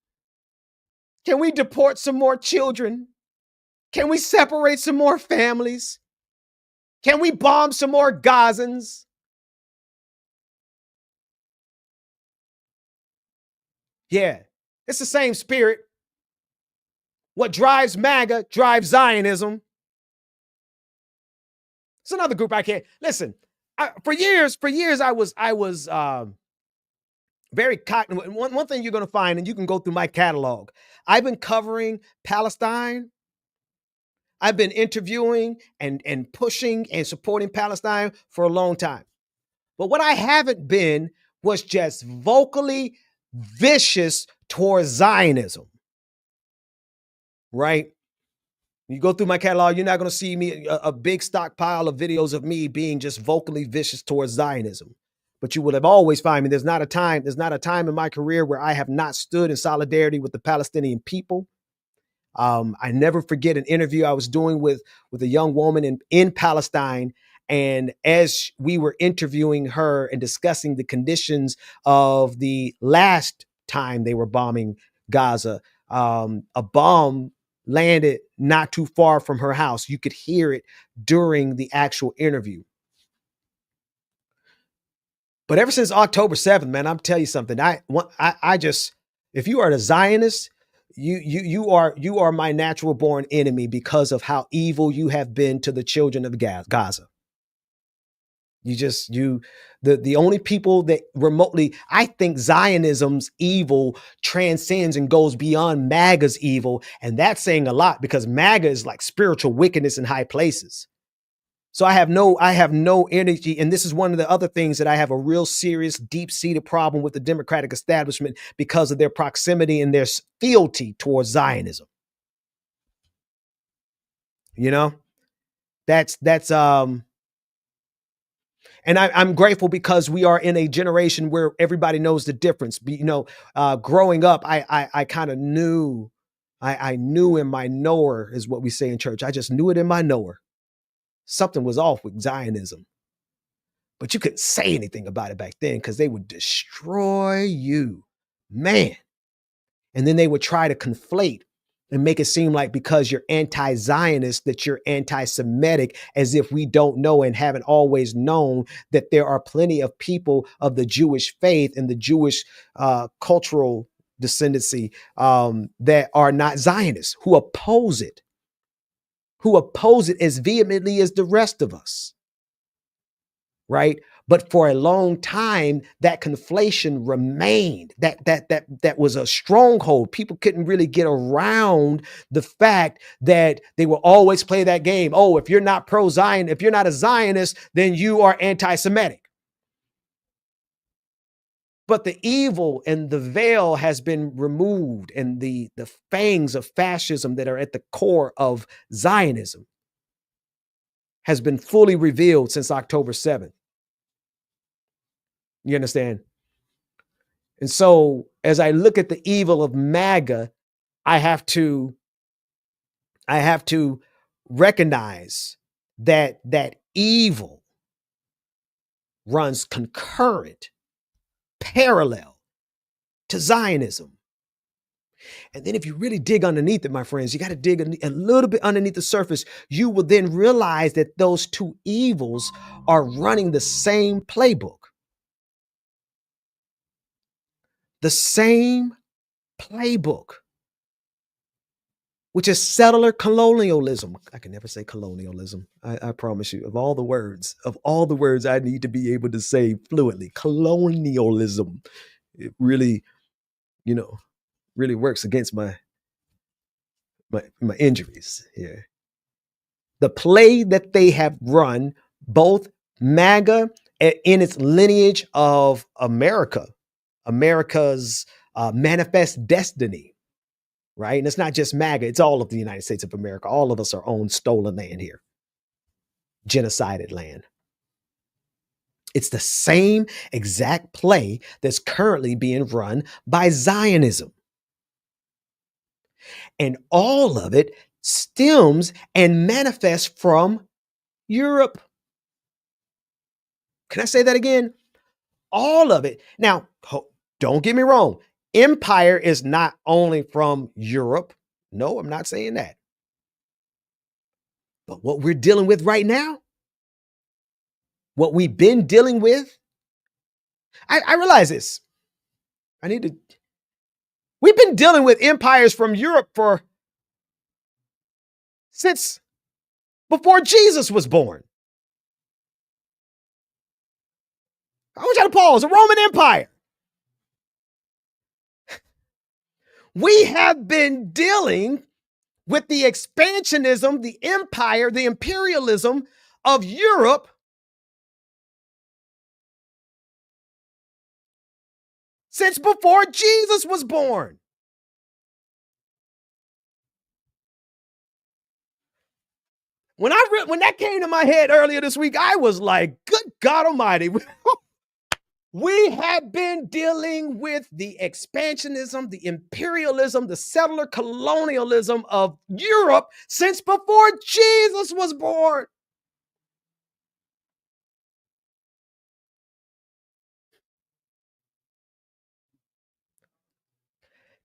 Can we deport some more children? Can we separate some more families? Can we bomb some more Gazans? Yeah, it's the same spirit. What drives MAGA drives Zionism. It's another group I can't listen. For years, I was very cognizant. One thing you're going to find, and you can go through my catalog. I've been covering Palestine. I've been interviewing and pushing and supporting Palestine for a long time. But what I haven't been was just vocally vicious towards Zionism. Right? You go through my catalog, you're not going to see me a big stockpile of videos of me being just vocally vicious towards Zionism. But you will have always found me. There's not a time in my career where I have not stood in solidarity with the Palestinian people. I never forget an interview I was doing with a young woman in Palestine. And as we were interviewing her and discussing the conditions of the last time they were bombing Gaza, a bomb landed not too far from her house. You could hear it during the actual interview. But ever since October 7th, man, I'm telling you something. I just, if you are a Zionist, you are my natural born enemy because of how evil you have been to the children of Gaza. The only people that remotely, I think Zionism's evil transcends and goes beyond MAGA's evil. And that's saying a lot because MAGA is like spiritual wickedness in high places. So I have no energy. And this is one of the other things that I have a real serious, deep-seated problem with the Democratic establishment because of their proximity and their fealty towards Zionism. You know, that's and I'm grateful because we are in a generation where everybody knows the difference. You know, growing up, I kind of knew, I knew in my knower is what we say in church. I just knew it in my knower. Something was off with Zionism. But you couldn't say anything about it back then because they would destroy you, man. And then they would try to conflate and make it seem like because you're anti-Zionist that you're anti-Semitic, as if we don't know and haven't always known that there are plenty of people of the Jewish faith and the Jewish cultural descendancy that are not Zionists, who oppose it as vehemently as the rest of us, right? But for a long time, that conflation remained. That was a stronghold. People couldn't really get around the fact that they will always play that game. Oh, if you're not pro-Zion, if you're not a Zionist, then you are anti-Semitic. But the evil and the veil has been removed, and the fangs of fascism that are at the core of Zionism has been fully revealed since October 7th. You understand? And so as I look at the evil of MAGA, I have to recognize that evil runs concurrent, parallel to Zionism. And then if you really dig underneath it, my friends, you got to dig a little bit underneath the surface. You will then realize that those two evils are running the same playbook. The same playbook, which is settler colonialism. I can never say colonialism. I promise you, of all the words I need to be able to say fluently, colonialism, it really, really works against my injuries here. The play that they have run, both MAGA in its lineage of America's manifest destiny, right? And it's not just MAGA, it's all of the United States of America. All of us are owned stolen land here, genocided land. It's the same exact play that's currently being run by Zionism. And all of it stems and manifests from Europe. Can I say that again? All of it. Now, don't get me wrong. Empire is not only from Europe. No, I'm not saying that. But what we're dealing with right now, what we've been dealing with, I realize this. We've been dealing with empires from Europe since before Jesus was born. I want you to pause. The Roman Empire. We have been dealing with the expansionism, the empire, the imperialism of Europe since before Jesus was born. When that came to my head earlier this week, I was like, good God Almighty. We have been dealing with the expansionism, the imperialism, the settler colonialism of Europe since before Jesus was born.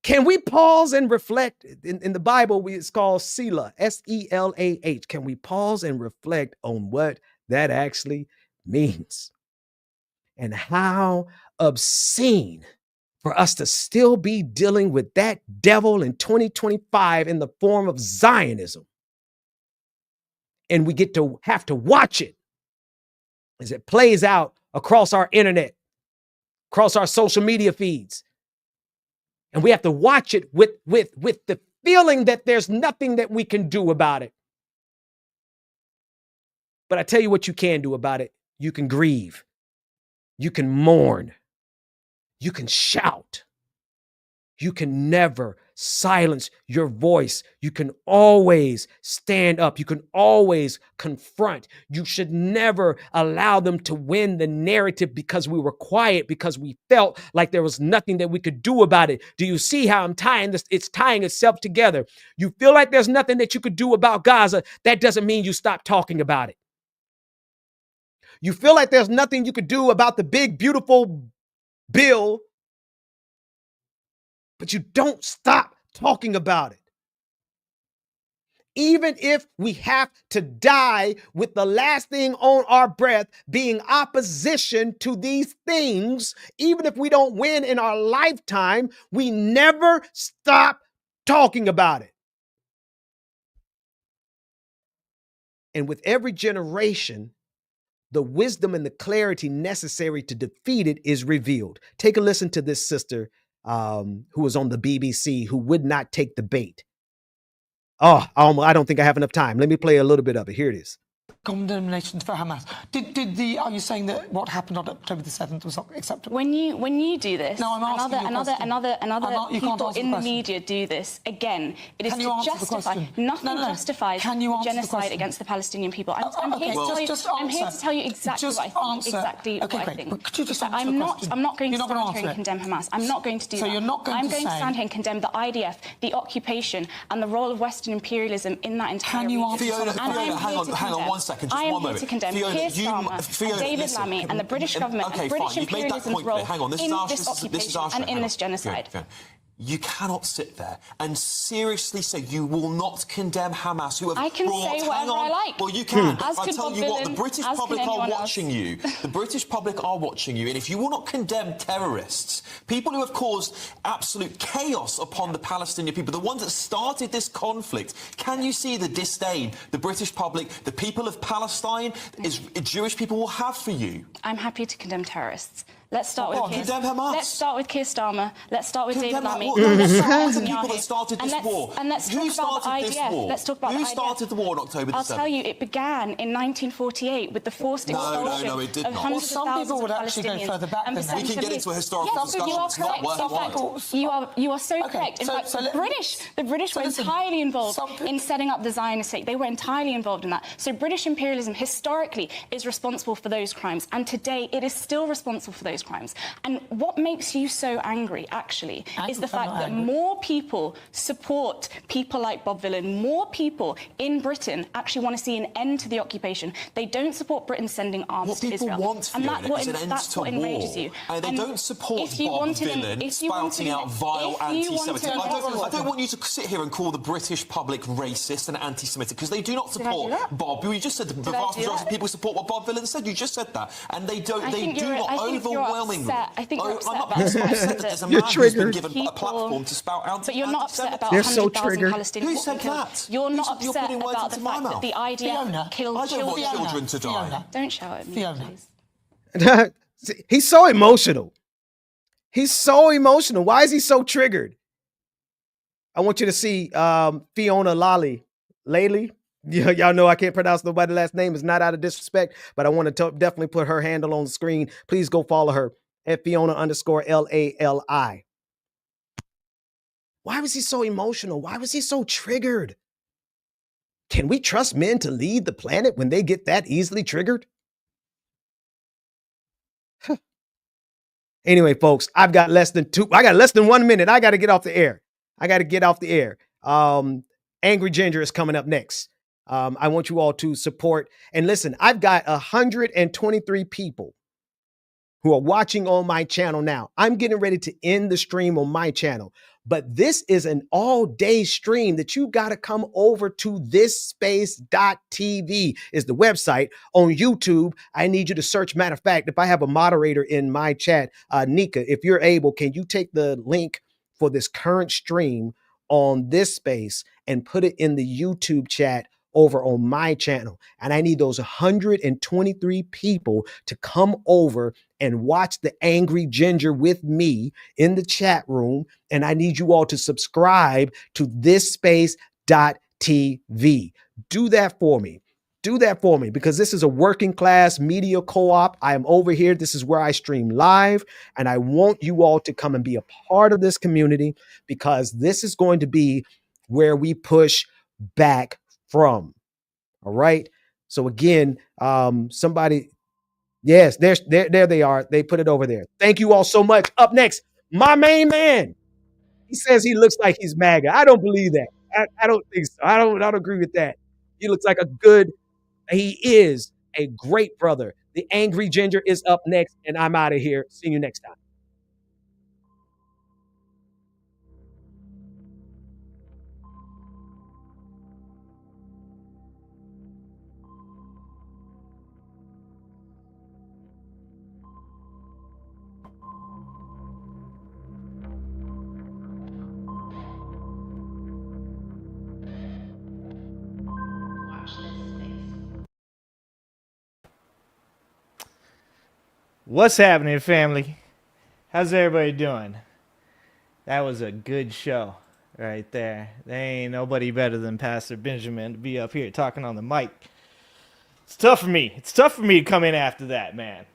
Can we pause and reflect? In the Bible, it's called Selah, S-E-L-A-H. Can we pause and reflect on what that actually means? And how obscene for us to still be dealing with that devil in 2025 in the form of Zionism. And we get to have to watch it as it plays out across our internet, across our social media feeds. And we have to watch it with the feeling that there's nothing that we can do about it. But I tell you what you can do about it. You can grieve. You can mourn. You can shout. You can never silence your voice. You can always stand up. You can always confront. You should never allow them to win the narrative because we were quiet, because we felt like there was nothing that we could do about it. Do you see how I'm tying this? It's tying itself together. You feel like there's nothing that you could do about Gaza. That doesn't mean you stop talking about it. You feel like there's nothing you could do about the big, beautiful bill, but you don't stop talking about it. Even if we have to die with the last thing on our breath being opposition to these things, even if we don't win in our lifetime, we never stop talking about it. And with every generation, the wisdom and the clarity necessary to defeat it is revealed. Take a listen to this sister who was on the BBC who would not take the bait. Oh, I don't think I have enough time. Let me play a little bit of it. Here it is. Condemnations for Hamas. Are you saying that what happened on October the 7th was not acceptable? When you do this, no, I'm asking another people in the media do this. Again, it is to justify. Nothing justifies genocide against the Palestinian people. I'm here to tell you exactly what I think. Could you just answer I'm not going to stand here and condemn Hamas. I'm not going to do that. You're not going I'm going to stand here and condemn the IDF, the occupation, and the role of Western imperialism in that entire region. Fiona, hang on 1 second. I am here to condemn Keir Starmer and David Lammy and the British government and British imperialism's role in this occupation and in this genocide. You cannot sit there and seriously say you will not condemn Hamas, who have I can brought... say whatever I like. Well, you can. As I tell you what, the British public are watching you. The British public are watching you. And if you will not condemn terrorists, people who have caused absolute chaos upon the Palestinian people, the ones that started this conflict, can you see the disdain the British public, the people of Palestine, Jewish people will have for you? I'm happy to condemn terrorists. Let's start with Keir Starmer. Let's start with David Lammy. Let's start with the people that started this war. And let's talk about the IDF. Let's talk about the IDF. Who started the war on October the 7th? I'll tell you, it began in 1948 with the forced expulsion of hundreds of thousands of Palestinians. We can get into a historical discussion. It's not worthwhile. You are so correct. In fact, the British were entirely involved in setting up the Zionist state. They were entirely involved in that. So British imperialism historically is responsible for those crimes, and today it is still responsible for those crimes. And what makes you so angry, actually, is the fact that more people support people like Bob Villan, more people in Britain actually want to see an end to the occupation. They don't support Britain sending arms to Israel. And that's what enrages you. And they don't support Bob Villan spouting out vile anti-Semitism. I don't want you to sit here and call the British public racist and anti-Semitic, because they do not support Bob. You just said the vast majority of people support what Bob Villan said. You just said that. And they do not overwhelmingly. I think you're upset about I'm upset that there's a man who's been given a platform to spout out. But you're not upset about 100,000 Palestinians. Who said that? You're not upset about the fact that the IDF killed children. I don't want children to die. Don't shout at me, please. He's so emotional. He's so emotional. Why is he so triggered? I want you to see Fiona Lally. Y'all know I can't pronounce nobody's last name. It's not out of disrespect, but I want to definitely put her handle on the screen. Please go follow her at Fiona_LALI. Why was he so emotional? Why was he so triggered? Can we trust men to lead the planet when they get that easily triggered? Anyway, folks, I got less than 1 minute. I got to get off the air. Angry Ginger is coming up next. I want you all to support and listen. I've got 123 people who are watching on my channel now. I'm getting ready to end the stream on my channel, but this is an all-day stream that you got to come over to thisspace.tv is the website. On YouTube, I need you to search. Matter of fact, if I have a moderator in my chat, Nika, if you're able, can you take the link for this current stream on this space and put it in the YouTube chat over on my channel? And I need those 123 people to come over and watch the Angry Ginger with me in the chat room. And I need you all to subscribe to thisspace.tv. Do that for me. Because this is a working class media co-op. I am over here. This is where I stream live. And I want you all to come and be a part of this community, because this is going to be where we push back from. All right. So again, somebody, yes, there they are. They put it over there. Thank you all so much. Up next, my main man. He says he looks like he's MAGA. I don't believe that. I don't think so. I don't agree with that. He looks like he is a great brother The Angry Ginger is up next, and I'm out of here. See you next time. What's happening, family? How's everybody doing? That was a good show right there. There ain't nobody better than Pastor Benjamin to be up here talking on the mic. It's tough for me. It's tough for me to come in after that, man.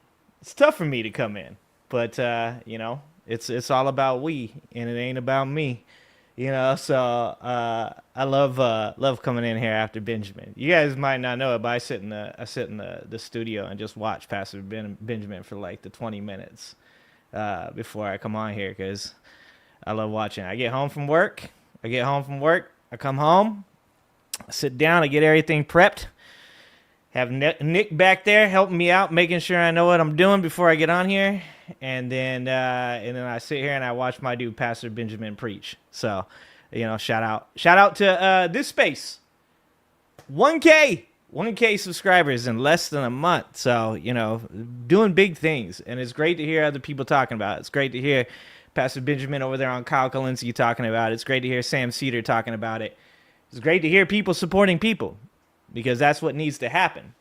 It's tough for me to come in. But, you know, it's all about we, and it ain't about me. You know, so I love coming in here after Benjamin. You guys might not know it, but I sit in the studio and just watch Pastor Benjamin for like the 20 minutes before I come on here, because I love watching. I get home from work. I come home. I sit down. I get everything prepped. Have Nick back there helping me out, making sure I know what I'm doing before I get on here. And then I sit here and I watch my dude Pastor Benjamin preach. So, you know, shout out to this space. 1K subscribers in less than a month. So, you know, doing big things, and it's great to hear other people talking about it. It's great to hear Pastor Benjamin over there on Kyle Kalinske talking about it. It's great to hear Sam Cedar talking about it. It's great to hear people supporting people, because that's what needs to happen.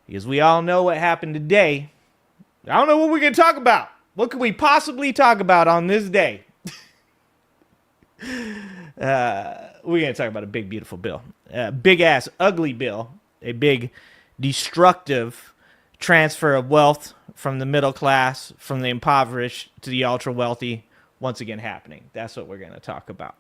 Because we all know what happened today. I don't know what we're going to talk about. What could we possibly talk about on this day? We're going to talk about a big, beautiful bill. Big-ass, ugly bill. A big, destructive transfer of wealth from the middle class, from the impoverished to the ultra-wealthy, once again happening. That's what we're going to talk about.